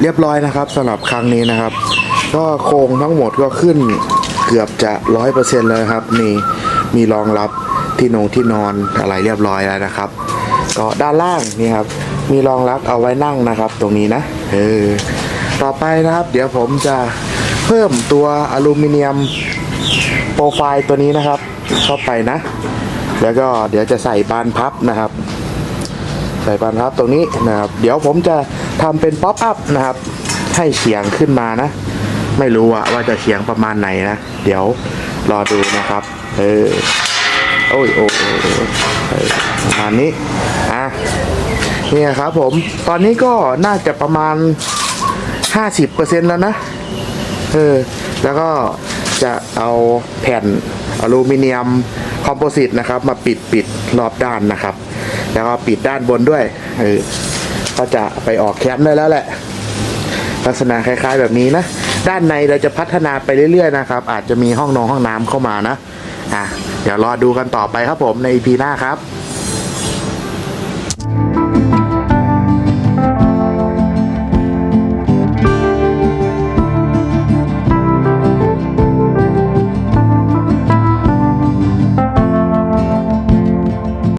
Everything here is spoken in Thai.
เรียบร้อยนะครับสำหรับครั้งนี้นะครับ ก็โครงทั้งหมดก็ขึ้นเกือบจะ100%เลยครับนี่มีรองรับที่นอนอะไรเรียบร้อยแล้วนะครับ ก็ด้านล่างนี่ครับมีรองรับเอาไว้นั่งนะครับตรงนี้นะต่อไปนะครับเดี๋ยวผมจะเพิ่มตัวอลูมิเนียมโปรไฟล์ตัวนี้นะครับเข้าไปนะแล้วก็เดี๋ยวจะใส่บานพับนะครับใส่บานพับตรงนี้นะครับเดี๋ยวผมจะทำเป็นป๊อปอัพนะครับให้เฉียงขึ้นมานะไม่รู้ว่าจะเฉียงประมาณไหนนะเดี๋ยวรอดูนะครับโอ้ยประมาณนี้นี่ครับผมตอนนี้ก็น่าจะประมาณ 50% แล้วนะแล้วก็จะเอาแผ่นอลูมิเนียมคอมโพสิตนะครับมาปิดรอบด้านนะครับแล้วก็ปิดด้านบนด้วยก็จะไปออกแคมป์ได้แล้วแหละลักษณะคล้ายๆแบบนี้นะด้านในเราจะพัฒนาไปเรื่อยๆนะครับอาจจะมีห้องน้ำเข้ามานะเดี๋ยวรอดูกันต่อไปครับผมใน EP หน้าครับ